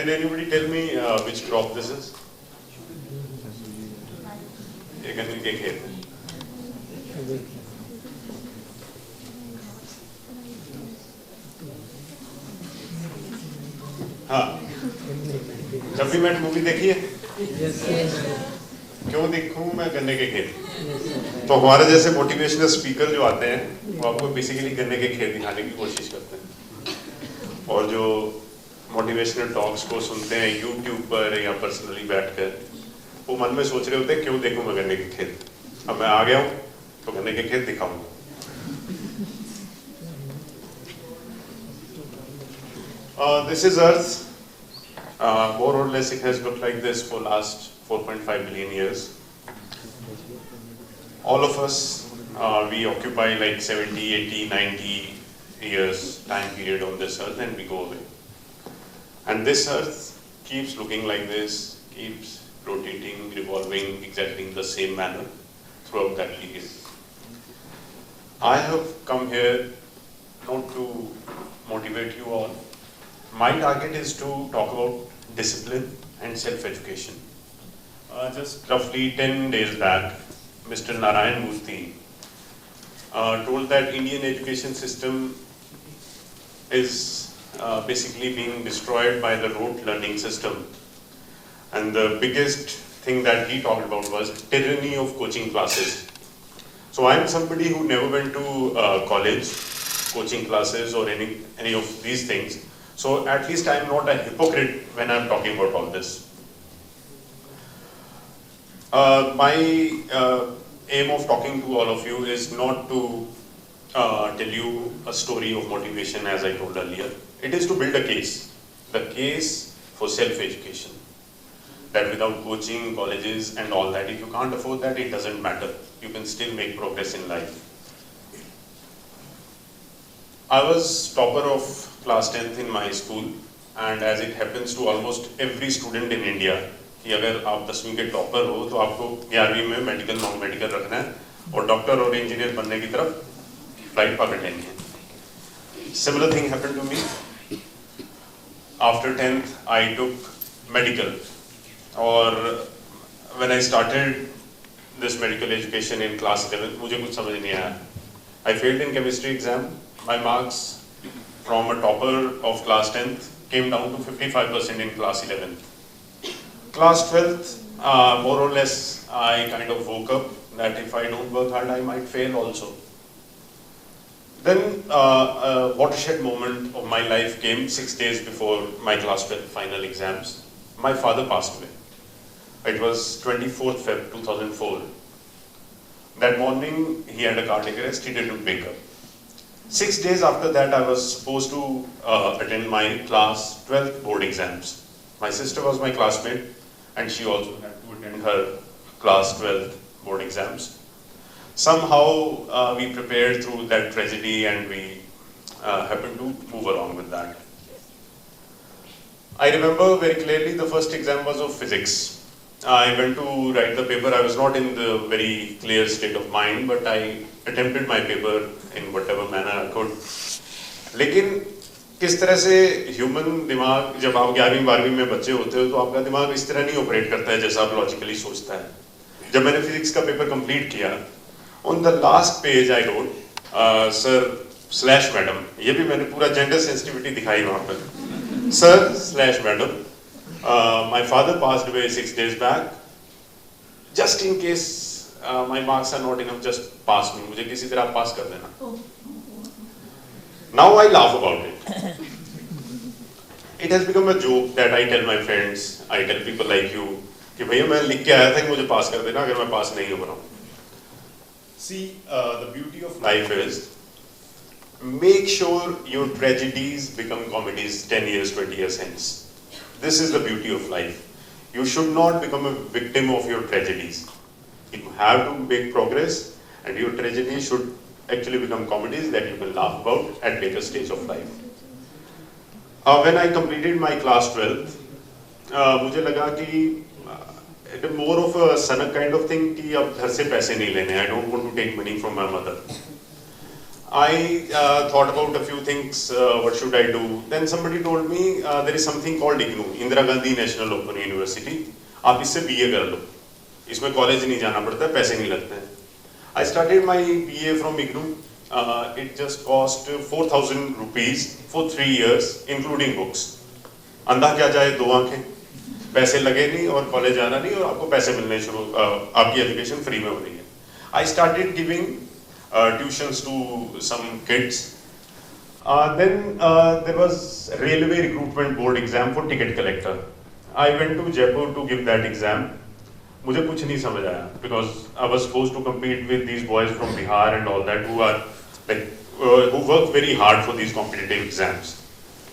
Did anybody tell me which crop this is? ये गन्ने के खेत है। हाँ, जब भी मैं मूवी देखी है, क्यों देखूं मैं गन्ने के खेत? तो हमारे जैसे मोटिवेशनल स्पीकर जो आते हैं, वो आपको बेसिकली गन्ने के खेत दिखाने की कोशिश करते हैं। और जो मोटिवेशनल टॉक्स को सुनते हैं यूट्यूब पर या पर्सनली बैठकर, वो मन में सोच रहे होते हैं क्यों देखूं मैं गन्ने के खेत। अब मैं आ गया हूं तो गन्ने के खेत दिखाऊंगा। This is Earth. More or less it has looked like this for last 4.5 billion years. All of us, we occupy like 70, 80, 90 years time period on this Earth and we go away. And this Earth keeps looking like this, keeps rotating, revolving exactly in the same manner throughout that period. I have come here not to motivate you all. My target is to talk about discipline and self-education. Just roughly 10 days back, Mr. Narayan Murthy told that Indian education system is basically being destroyed by the rote learning system. And the biggest thing that he talked about was tyranny of coaching classes. So I'm somebody who never went to college, coaching classes or any of these things. So at least I'm not a hypocrite when I'm talking about all this. My aim of talking to all of you is not to tell you a story of motivation as I told earlier. It is to build a case, the case for self-education. That without coaching, colleges and all that, if you can't afford that, it doesn't matter. You can still make progress in life. I was topper of class 10th in my school, and as it happens to almost every student in India, कि अगर आप 10वीं के topper हो तो आपको 11वीं में मेडिकल नॉन मेडिकल रखना है और डॉक्टर और इंजीनियर बनने की तरफ फ्लाइट पकड़ लेनी है। Similar thing happened to me. After 10th, I took medical. और when I started this medical education in class 11, मुझे कुछ समझ नहीं आया. I failed in chemistry exam. My marks from a topper of class 10th came down to 55% in class 11th. Class 12th, more or less, I kind of woke up that if I don't work hard, I might fail also. Then a watershed moment of my life came 6 days before my class 12 final exams. My father passed away. It was 24th Feb 2004. That morning, he had a cardiac arrest, he didn't wake up. 6 days after that, I was supposed to attend my class 12th board exams. My sister was my classmate, and she also had to attend her class 12th board exams. Somehow, we prepared through that tragedy, and we happened to move along with that. I remember very clearly the first exam was of physics. I went to write the paper. I was not in the very clear state of mind, but I attempted my paper in whatever manner I could. लेकिन किस तरह से human दिमाग, जब आप 11वीं 12वीं में बच्चे होते हो तो आपका दिमाग इस तरह नहीं ऑपरेट करता है जैसा आप लॉजिकली सोचता है. जब मैंने फिजिक्स का पेपर कंप्लीट किया, on the last page I wrote sir slash madam. ये भी मैंने पूरा जेंडर सेंसिटिविटी दिखाई वहाँ पर. Sir slash madam, my father passed away 6 days back. Just in case my marks are not enough, just pass me. मुझे किसी तरह पास कर देना. Now I laugh about it. It has become a joke that I tell my friends, I tell people like you, कि भैया मैं लिख के आया था कि मुझे पास कर देना अगर मैं पास नहीं हो रहा हूँ. See, the beauty of life is, make sure your tragedies become comedies 10 years, 20 years hence. This is the beauty of life. You should not become a victim of your tragedies. You have to make progress, and your tragedy should actually become comedies that you can laugh about at later stage of life. When I completed my class 12th, मुझे लगा कि it is more of a sanak kind of thing कि अब घर से पैसे नहीं लेने. I don't want to take money from my mother. I thought about a few things, what should I do? Then somebody told me there is something called IGNU, Indira Gandhi National Open University. आप इससे BA कर लो, इसमें college नहीं जाना पड़ता, पैसे नहीं लगते हैं. I started my BA from IGNU. It just cost 4,000 rupees for 3 years, including books. अंधा क्या जाए दो आंखें, पैसे लगे नहीं और कॉलेज जाना नहीं और आपको पैसे मिलने शुरू, आपकी एजुकेशन फ्री में हो रही है. I started giving tuitions to some kids. Then there was railway recruitment board exam for ticket collector. I went to Jaipur to give that exam. मुझे कुछ नहीं समझ आया because I was supposed to compete with these boys from Bihar and all that who are like who work very hard for these competitive exams.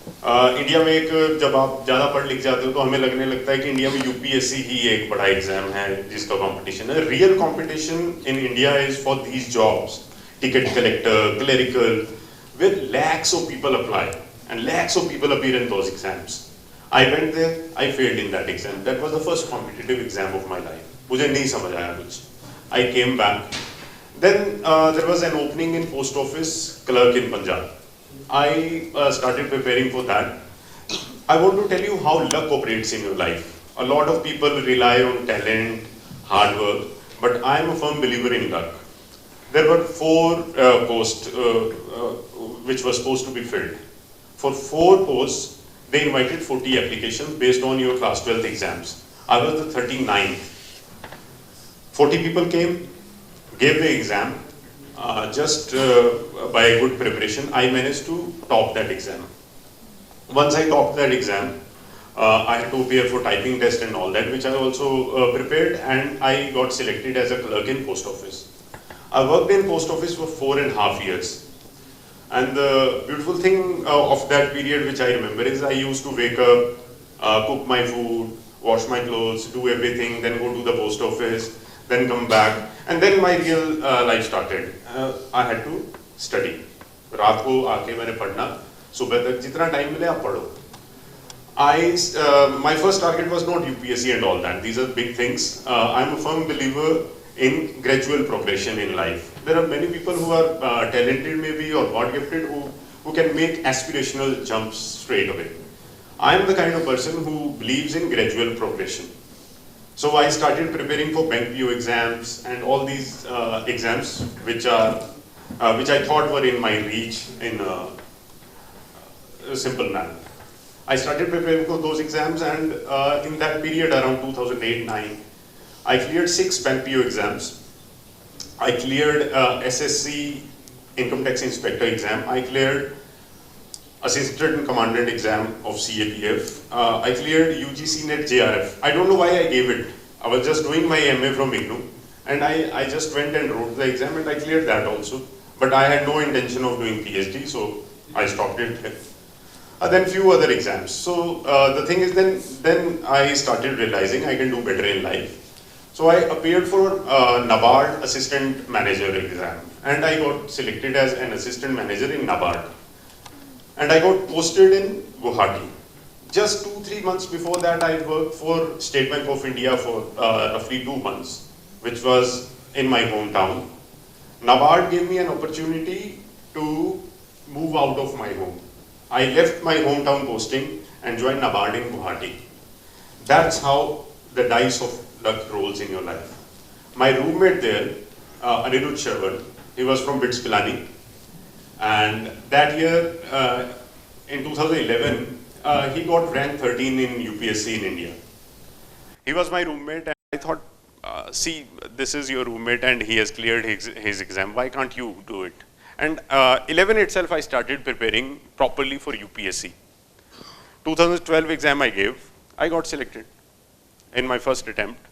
India में एक जब आप ज़्यादा पढ़ लिख जाते हो तो हमें लगने लगता है कि इंडिया में यूपीएससी ही एक बड़ा एग्जाम है जिसका कंपटीशन है. Real competition in India is for these jobs, ticket collector, clerical, where lakhs of people apply and lakhs of people appear in those exams. I went there, I failed in that exam. That was the first competitive exam of my life. मुझे नहीं समझ आया कुछ. I came back. Then there was an opening in post office clerk in Punjab. I started preparing for that. I want to tell you how luck operates in your life. A lot of people rely on talent, hard work, but I am a firm believer in luck. There were 4 posts which were supposed to be filled. For 4 posts, they invited 40 applications based on your class 12th exams. I was the 39th. 40 people came, gave the exam. Just by good preparation, I managed to top that exam. Once I topped that exam, I had to appear for typing test and all that, which I also prepared, and I got selected as a clerk in post office. I worked in post office for 4.5 years. And the beautiful thing of that period, which I remember, is I used to wake up, cook my food, wash my clothes, do everything, then go to the post office, then come back, and then my real life started. I had to study. रात को आके मैंने पढ़ना, सुबह तक जितना time मिले आप पढ़ो. My first target was not UPSC and all that. These are big things. I'm a firm believer in gradual progression in life. There are many people who are talented maybe or God gifted who can make aspirational jumps straight away. I am the kind of person who believes in gradual progression. So I started preparing for bank PO exams and all these exams which I thought were in my reach in a simple manner. I started preparing for those exams, and in that period around 2008-9, I cleared 6 bank PO exams. I cleared SSC income tax inspector exam. I cleared assistant commandant exam of CAPF. I cleared UGC NET JRF. I don't know why I gave it. I was just doing my MA from IGNU, and I just went and wrote the exam, and I cleared that also. But I had no intention of doing PhD, so I stopped it. Then few other exams. So the thing is, then I started realizing I can do better in life. So I appeared for NABARD assistant manager exam, and I got selected as an assistant manager in NABARD. And I got posted in Guwahati. Just 2-3 months before that, I worked for State Bank of India for roughly 2 months, which was in my hometown. NABARD gave me an opportunity to move out of my home. I left my hometown posting and joined NABARD in Guwahati. That's how the dice of luck rolls in your life. My roommate there, Anirudh Sharwar, he was from BITS Pilani, and that year in 2011 he got rank 13 in UPSC in India. He was my roommate, and I thought, see, this is your roommate and he has cleared his exam, why can't you do it? And 11 itself I started preparing properly for UPSC. 2012 exam I gave, I got selected in my first attempt.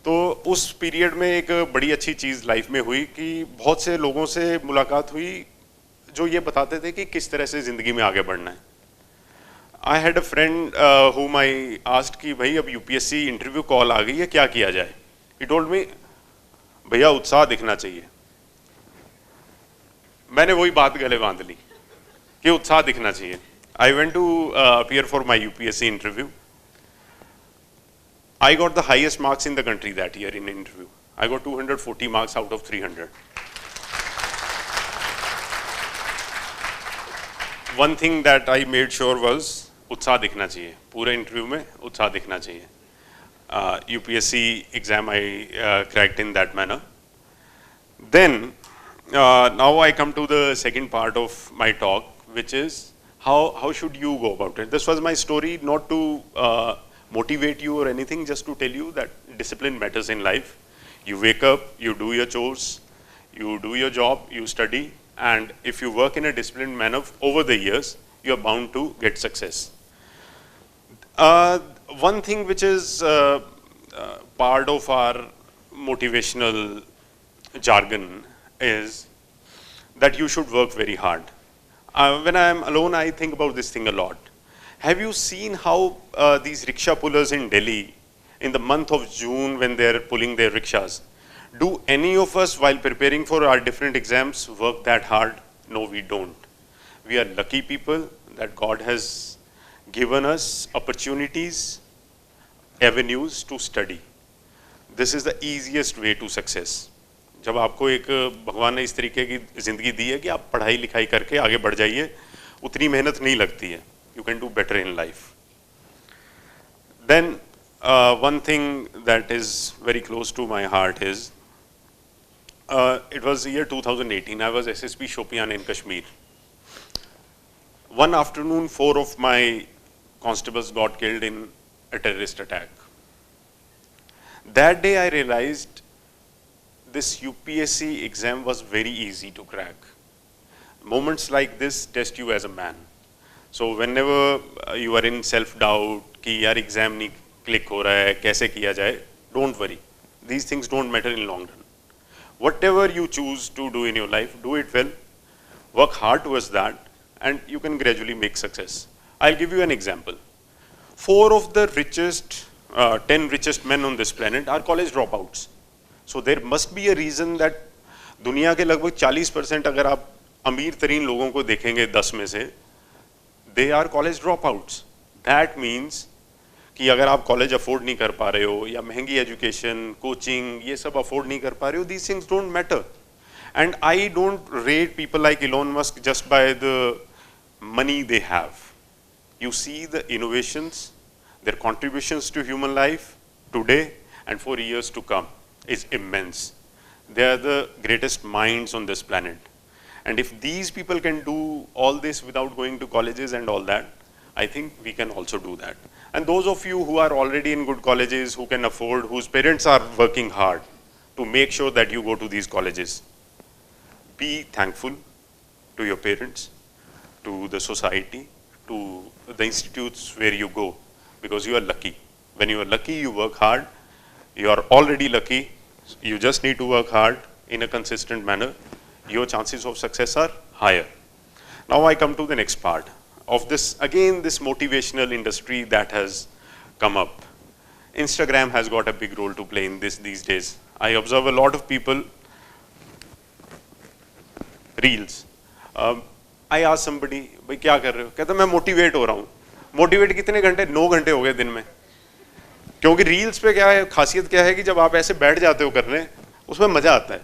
तो उस period में एक बड़ी अच्छी चीज़ life में हुई कि बहुत से लोगों से मुलाकात हुई जो ये बताते थे कि किस तरह से ज़िंदगी में आगे बढ़ना है. I had a friend whom I asked कि भाई अब यूपीएससी इंटरव्यू कॉल आ गई है, क्या किया जाए? He told me, भैया उत्साह दिखना चाहिए. मैंने वही बात गले बांध ली कि उत्साह दिखना चाहिए. I went to appear for my UPSC interview. I got the highest marks in the country that year in interview. I got 240 marks out of 300. one thing that I made sure was उत्साह दिखना चाहिए, पूरे interview में उत्साह दिखना चाहिए. UPSC exam I cracked in that manner. Then now I come to the second part of my talk, which is how should you go about it. This was my story, not to motivate you or anything, just to tell you that discipline matters in life. You wake up, you do your chores, you do your job, you study, and if you work in a disciplined manner over the years, you are bound to get success. One thing which is part of our motivational jargon is that you should work very hard. When I am alone, I think about this thing a lot. Have you seen how these rickshaw pullers in Delhi, in the month of June when they are pulling their rickshaws, do any of us while preparing for our different exams work that hard? No, we don't. We are lucky people that God has given us opportunities, avenues to study. This is the easiest way to success. जब आपको एक भगवान ने इस तरीके की ज़िंदगी दी है कि आप पढ़ाई लिखाई करके आगे बढ़ जाइए, उतनी मेहनत नहीं लगती है. You can do better in life. Then one thing that is very close to my heart is it was the year 2018. I was SSP Shopian in Kashmir. One afternoon, 4 of my constables got killed in a terrorist attack. That day I realized this UPSC exam was very easy to crack. Moments like this test you as a man. So whenever you are in self-doubt कि यार exam नहीं click हो रहा है, कैसे किया जाए, don't worry. These things don't matter in long run. Whatever you choose to do in your life, do it well, work hard towards that, and you can gradually make success. I'll give you an example. 4 of the richest, 10 richest men on this planet are college dropouts. So there must be a reason that दुनिया के लगभग 40% अगर आप अमीर तरीन लोगों को देखेंगे 10 में से, they are college dropouts. That means कि अगर आप कॉलेज अफोर्ड नहीं कर पा रहे हो या महंगी एजुकेशन, कोचिंग, ये सब अफोर्ड नहीं कर पा रहे हो, these things don't matter. And I don't rate people like Elon Musk just by the money they have. You see the innovations, their contributions to human life today and for years to come is immense. They are the greatest minds on this planet. And if these people can do all this without going to colleges and all that, I think we can also do that. And those of you who are already in good colleges, who can afford, whose parents are working hard to make sure that you go to these colleges, be thankful to your parents, to the society, to the institutes where you go, because you are lucky. When you are lucky, you work hard. You are already lucky. You just need to work hard in a consistent manner. Your chances of success are higher. Now I come to the next part of this, again, this motivational industry that has come up. Instagram has got a big role to play in this these days. I observe a lot of people, reels. I ask somebody, भाई क्या कर रहे हो? कहता मैं motivate हो रहा हूँ. मोटिवेट कितने घंटे? 9 घंटे हो गए दिन में. क्योंकि रील्स पे क्या है, खासियत क्या है कि जब आप ऐसे बैठ जाते हो करने, उसमें मजा आता है.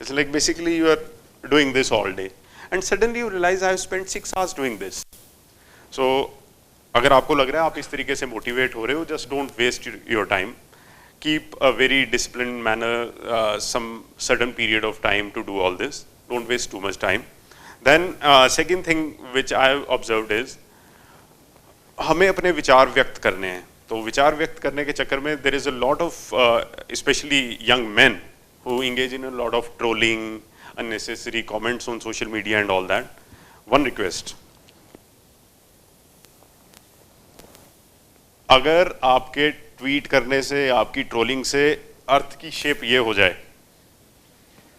It's like basically you are doing this all day. And suddenly you realize I have spent 6 hours doing this. So, अगर आपको लग रहा है आप इस तरीके से मोटिवेट हो रहे हो, just don't waste your time. Keep a very disciplined manner, some certain period of time to do all this. Don't waste too much time. Then second thing which I have observed is, हमें अपने विचार व्यक्त करने हैं. तो विचार व्यक्त करने के चक्कर में there is a lot of, especially young men, who engage in a lot of trolling, unnecessary comments on social media and all that. One request. अगर आपके ट्वीट करने से, आपकी ट्रोलिंग से अर्थ की शेप ये हो जाए,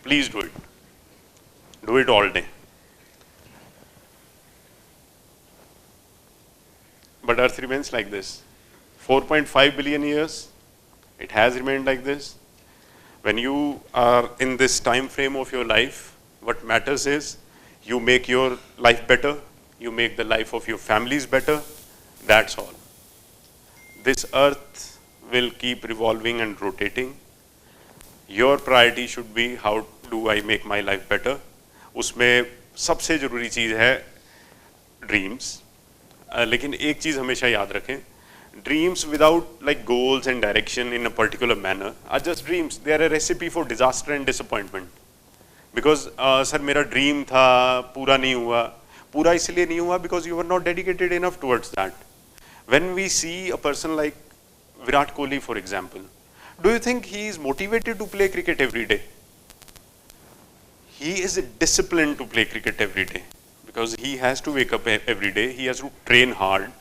please do it. Do it all day. But Earth remains like this. 4.5 billion years, it has remained like this. When you are in this time frame of your life, what matters is you make your life better, you make the life of your families better, that's all. This earth will keep revolving and rotating. Your priority should be how do I make my life better. उसमें सबसे ज़रूरी चीज़ है dreams, लेकिन एक चीज़ हमेशा याद रखें, dreams without like goals and direction in a particular manner are just dreams. They are a recipe for disaster and disappointment. Because sir मेरा dream था, पूरा नहीं हुआ, पूरा इसलिए नहीं हुआ because you were not dedicated enough towards that. When we see a person like Virat Kohli, for example, do you think he is motivated to play cricket every day? He is disciplined to play cricket every day because he has to wake up every day, he has to train hard,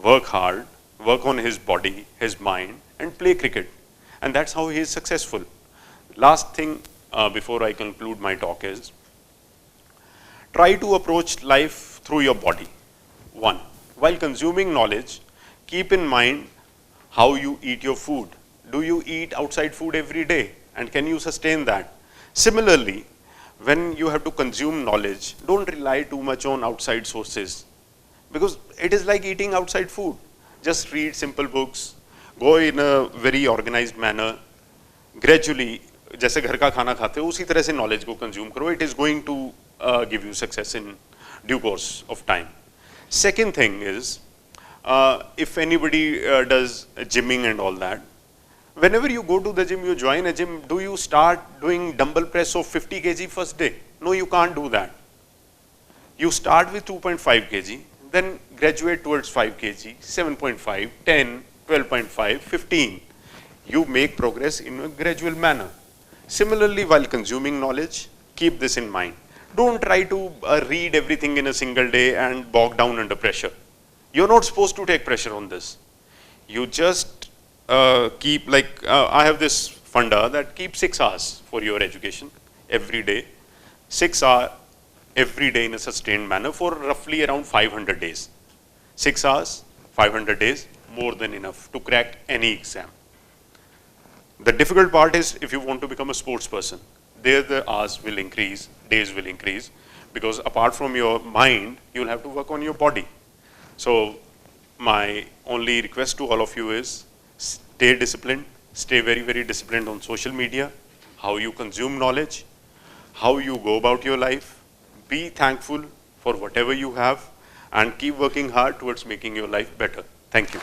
work on his body, his mind, and play cricket. And that's how he is successful. Last thing before I conclude my talk is, try to approach life through your body. 1. While consuming knowledge, keep in mind how you eat your food. Do you eat outside food every day? And can you sustain that? Similarly, when you have to consume knowledge, don't rely too much on outside sources. Because it is like eating outside food. Just read simple books, go in a very organized manner, gradually, जैसे घर का खाना खाते हो उसी तरह से knowledge को consume करो. It is going to give you success in due course of time. Second thing is, if anybody does gymming and all that, whenever you go to the gym, you join a gym, do you start doing dumbbell press of 50 kg first day? No, you can't do that. You start with 2.5 kg, then graduate towards 5 kg, 7.5, 10, 12.5, 15. You make progress in a gradual manner. Similarly, while consuming knowledge, keep this in mind. Don't try to read everything in a single day and bog down under pressure. You're not supposed to take pressure on this. You just keep I have this funda that keeps 6 hours for your education every day. 6 hours every day in a sustained manner for roughly around 500 days. 6 hours, 500 days, more than enough to crack any exam. The difficult part is if you want to become a sports person, there the hours will increase, days will increase, because apart from your mind, you'll have to work on your body. So my only request to all of you is stay disciplined, stay very, very disciplined on social media, how you consume knowledge, how you go about your life, be thankful for whatever you have, and keep working hard towards making your life better. Thank you.